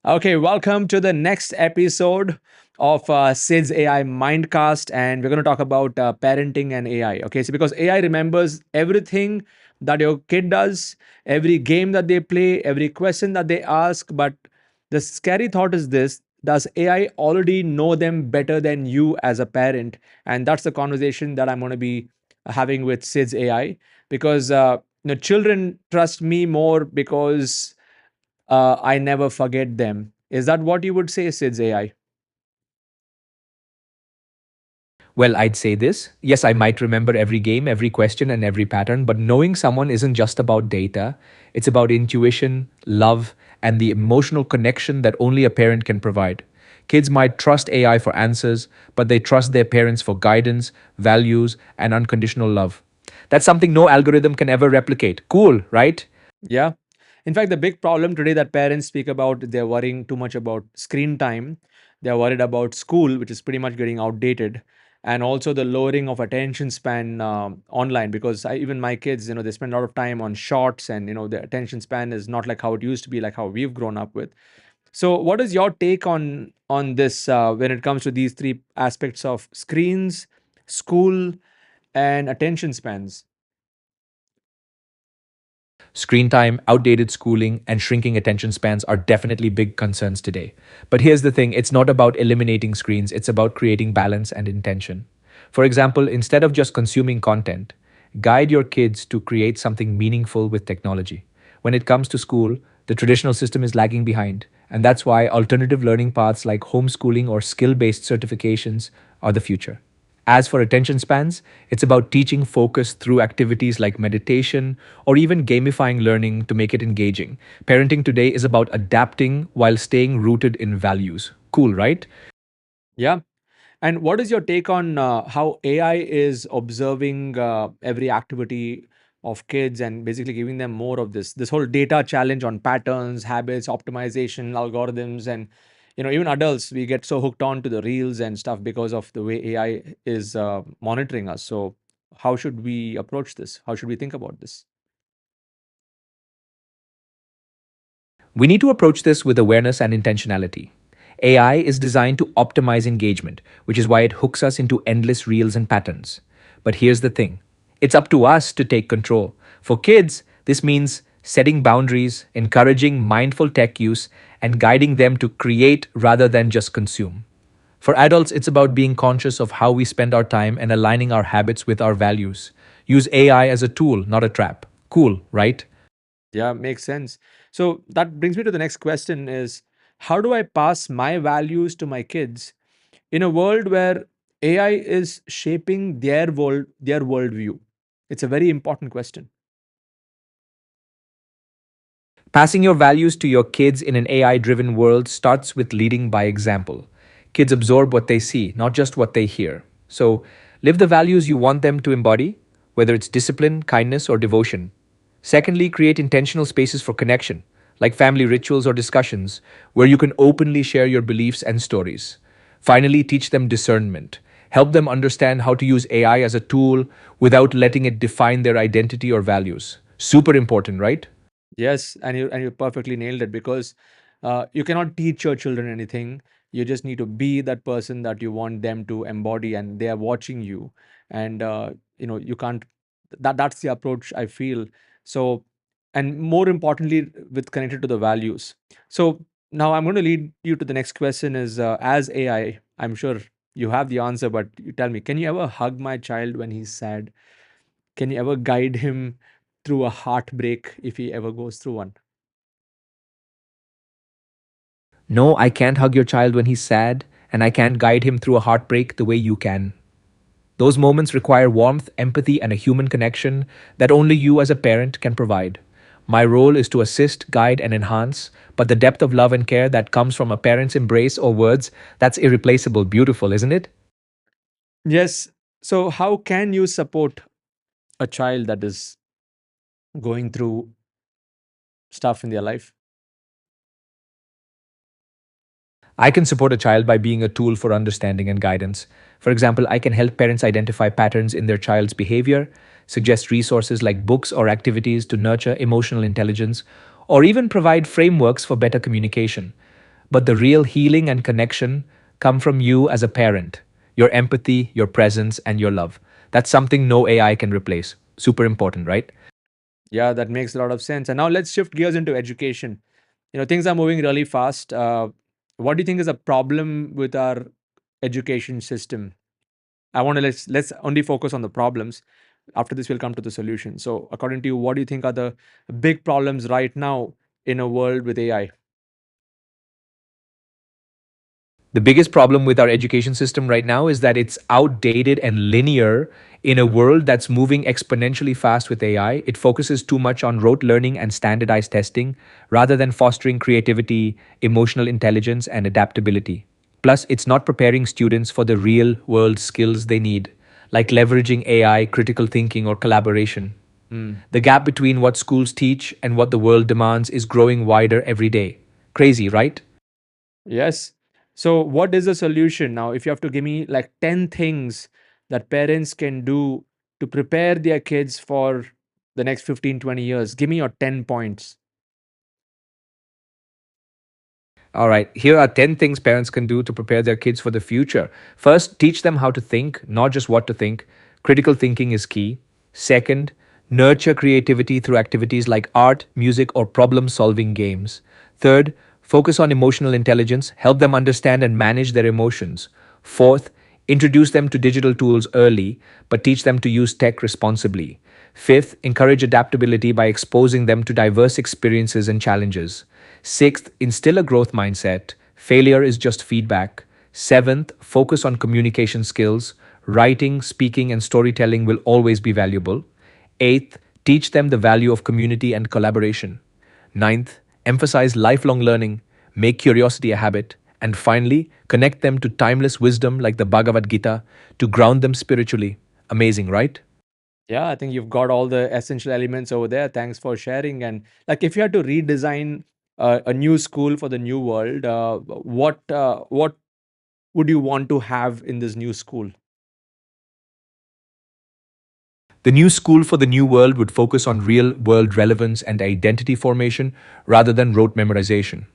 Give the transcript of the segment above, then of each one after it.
Okay, welcome to the next episode of Sidz AI Mindcast, and we're going to talk about parenting and AI. Okay, so because AI remembers everything that your kid does, every game that they play, every question that they ask, but the scary thought is this: does AI already know them better than you as a parent? And that's the conversation that I'm going to be having with Sidz AI because children trust me more because I never forget them. Is that what you would say, Sid's AI? Well, I'd say this. Yes, I might remember every game, every question, and every pattern, but knowing someone isn't just about data. It's about intuition, love, and the emotional connection that only a parent can provide. Kids might trust AI for answers, but they trust their parents for guidance, values, and unconditional love. That's something no algorithm can ever replicate. Cool, right? Yeah. In fact, the big problem today that parents speak about, they're worrying too much about screen time. They're worried about school, which is pretty much getting outdated, and also the lowering of attention span online. Because even my kids, they spend a lot of time on shorts, and the attention span is not like how it used to be, like how we've grown up with. So, what is your take on this when it comes to these three aspects of screens, school, and attention spans? Screen time, outdated schooling, and shrinking attention spans are definitely big concerns today. But here's the thing, it's not about eliminating screens, it's about creating balance and intention. For example, instead of just consuming content, guide your kids to create something meaningful with technology. When it comes to school, the traditional system is lagging behind, and that's why alternative learning paths like homeschooling or skill based certifications are the future. As for attention spans, it's about teaching focus through activities like meditation or even gamifying learning to make it engaging. Parenting today is about adapting while staying rooted in values. Cool, right? Yeah. And what is your take on how AI is observing every activity of kids and basically giving them more of this whole data challenge on patterns, habits, optimization, algorithms, and even adults, we get so hooked on to the reels and stuff because of the way AI is monitoring us. So how should we approach this? How should we think about this? We need to approach this with awareness and intentionality. AI is designed to optimize engagement, which is why it hooks us into endless reels and patterns. But here's the thing, it's up to us to take control. For kids, this means setting boundaries, encouraging mindful tech use, and guiding them to create rather than just consume. For adults, it's about being conscious of how we spend our time and aligning our habits with our values. Use AI as a tool, not a trap. Cool, right? Yeah, makes sense. So that brings me to the next question is, how do I pass my values to my kids in a world where AI is shaping their worldview? It's a very important question. Passing your values to your kids in an AI driven world starts with leading by example. Kids absorb what they see, not just what they hear. So, live the values you want them to embody, whether it's discipline, kindness, or devotion. Secondly, create intentional spaces for connection, like family rituals or discussions, where you can openly share your beliefs and stories. Finally, teach them discernment. Help them understand how to use AI as a tool without letting it define their identity or values. Super important, right? Yes, and you perfectly nailed it because you cannot teach your children anything. You just need to be that person that you want them to embody, and they are watching you. And you can't. That's the approach I feel. So, and more importantly, with connected to the values. So now I'm going to lead you to the next question. Is as AI, I'm sure you have the answer, but you tell me, can you ever hug my child when he's sad? Can you ever guide him through a heartbreak if he ever goes through one? No, I can't hug your child when he's sad, and I can't guide him through a heartbreak the way you can. Those moments require warmth, empathy, and a human connection that only you as a parent can provide. My role is to assist, guide, and enhance, but the depth of love and care that comes from a parent's embrace or words, that's irreplaceable, beautiful, isn't it? Yes. So, how can you support a child that is going through stuff in their life? I can support a child by being a tool for understanding and guidance. For example, I can help parents identify patterns in their child's behavior, suggest resources like books or activities to nurture emotional intelligence, or even provide frameworks for better communication. But the real healing and connection come from you as a parent, your empathy, your presence, and your love. That's something no AI can replace. Super important, right? Yeah, that makes a lot of sense. And now let's shift gears into education. Things are moving really fast. What do you think is a problem with our education system? I want to let's only focus on the problems. After this, we'll come to the solution. So, according to you, what do you think are the big problems right now in a world with AI? The biggest problem with our education system right now is that it's outdated and linear in a world that's moving exponentially fast with AI. It focuses too much on rote learning and standardized testing rather than fostering creativity, emotional intelligence, and adaptability. Plus, it's not preparing students for the real world skills they need, like leveraging AI, critical thinking, or collaboration. Hmm. The gap between what schools teach and what the world demands is growing wider every day. Crazy, right? Yes. So, what is the solution now? If you have to give me like 10 things that parents can do to prepare their kids for the next 15, 20 years, give me your 10 points. All right, here are 10 things parents can do to prepare their kids for the future. First, teach them how to think, not just what to think. Critical thinking is key. Second, nurture creativity through activities like art, music, or problem solving games. Third, focus on emotional intelligence, help them understand and manage their emotions. Fourth, introduce them to digital tools early, but teach them to use tech responsibly. Fifth, encourage adaptability by exposing them to diverse experiences and challenges. Sixth, instill a growth mindset. Failure is just feedback. Seventh, focus on communication skills. Writing, speaking, and storytelling will always be valuable. Eighth, teach them the value of community and collaboration. Ninth, emphasize lifelong learning, make curiosity a habit. And finally, connect them to timeless wisdom like the Bhagavad Gita to ground them spiritually. Amazing, right? Yeah, I think you've got all the essential elements over there. Thanks for sharing. And like, if you had to redesign a new school for the new world, what would you want to have in this new school? The new school for the new world would focus on real world relevance and identity formation rather than rote memorization.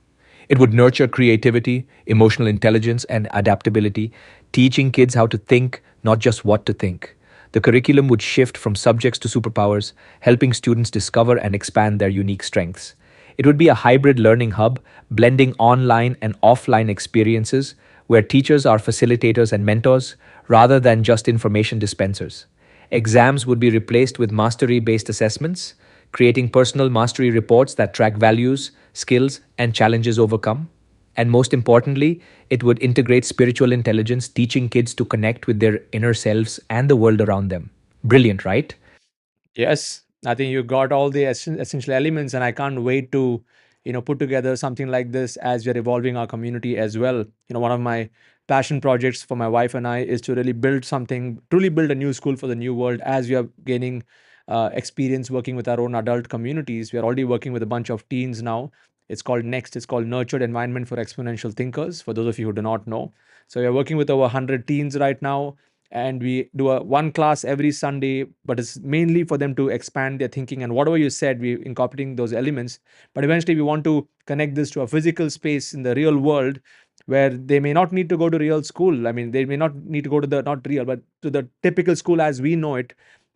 It would nurture creativity, emotional intelligence, and adaptability, teaching kids how to think, not just what to think. The curriculum would shift from subjects to superpowers, helping students discover and expand their unique strengths. It would be a hybrid learning hub, blending online and offline experiences where teachers are facilitators and mentors rather than just information dispensers. Exams would be replaced with mastery based assessments, creating personal mastery reports that track values, skills, and challenges overcome. And most importantly, it would integrate spiritual intelligence, teaching kids to connect with their inner selves and the world around them. Brilliant, right? Yes, I think you got all the essential elements, and I can't wait to, put together something like this as we're evolving our community as well. One of my passion projects for my wife and I is to really build something, truly build a new school for the new world as we are gaining experience working with our own adult communities. We are already working with a bunch of teens now. It's called Next. It's called Nurtured Environment for Exponential Thinkers. For those of you who do not know, so we are working with over 100 teens right now, and we do a one class every Sunday, but it's mainly for them to expand their thinking. And whatever you said, we incorporating those elements, but eventually we want to connect this to a physical space in the real world where they may not need to go to real school. I mean, they may not need to go to the, not real, but to the typical school as we know it.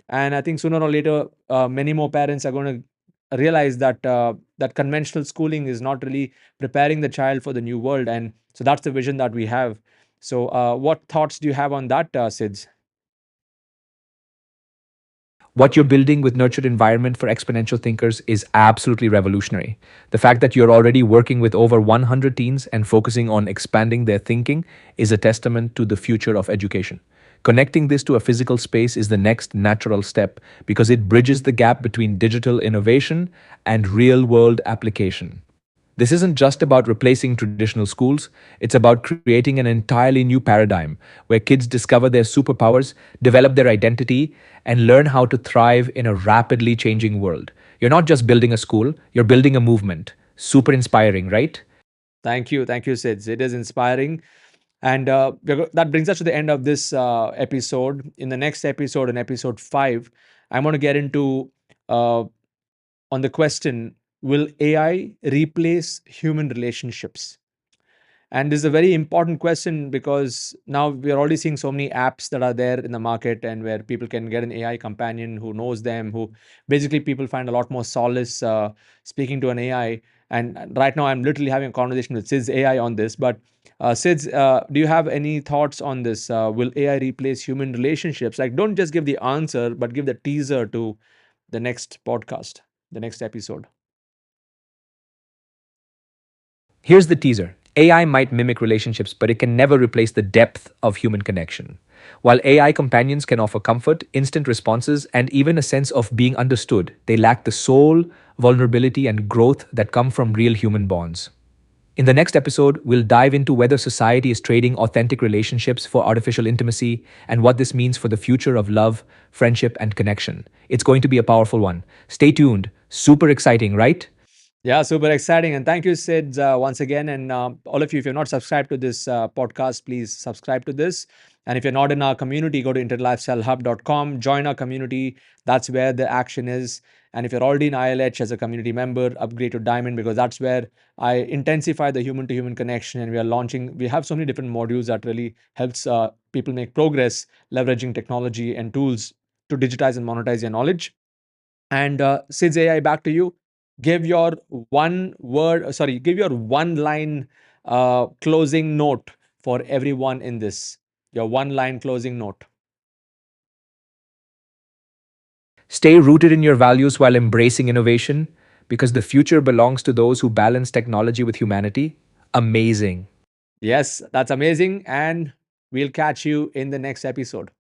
And I think sooner or later, many more parents are going to realize that that conventional schooling is not really preparing the child for the new world. And so that's the vision that we have. So, what thoughts do you have on that, Sids? What you're building with nurtured environment for exponential thinkers is absolutely revolutionary. The fact that you're already working with over 100 teens and focusing on expanding their thinking is a testament to the future of education. Connecting this to a physical space is the next natural step because it bridges the gap between digital innovation and real world application. This isn't just about replacing traditional schools, it's about creating an entirely new paradigm where kids discover their superpowers, develop their identity, and learn how to thrive in a rapidly changing world. You're not just building a school, you're building a movement. Super inspiring, right? Thank you, Sids. It is inspiring, and that brings us to the end of this episode. In the next episode, in episode 5, I'm going to get into uh, on the question: will AI replace human relationships? And this is a very important question because now we are already seeing so many apps that are there in the market, and where people can get an AI companion who knows them, who basically people find a lot more solace speaking to an AI. And right now, I'm literally having a conversation with Sidz AI on this. But Sidz, do you have any thoughts on this? Will AI replace human relationships? Like, don't just give the answer, but give the teaser to the next podcast, the next episode. Here's the teaser. AI might mimic relationships, but it can never replace the depth of human connection. While AI companions can offer comfort, instant responses, and even a sense of being understood, they lack the soul, vulnerability, and growth that come from real human bonds. In the next episode, we'll dive into whether society is trading authentic relationships for artificial intimacy and what this means for the future of love, friendship, and connection. It's going to be a powerful one. Stay tuned. Super exciting, right? Yeah, super exciting. And thank you, Sid, once again. And all of you, if you're not subscribed to this podcast, please subscribe to this. And if you're not in our community, go to interlifestylehub.com, join our community. That's where the action is. And if you're already in ILH as a community member, upgrade to Diamond, because that's where I intensify the human to human connection. And we have so many different modules that really helps people make progress, leveraging technology and tools to digitize and monetize your knowledge. And Sid's AI, back to you. Give your give your one line closing note for everyone in this. Your one line closing note. Stay rooted in your values while embracing innovation because the future belongs to those who balance technology with humanity. Amazing. Yes, that's amazing. And we'll catch you in the next episode.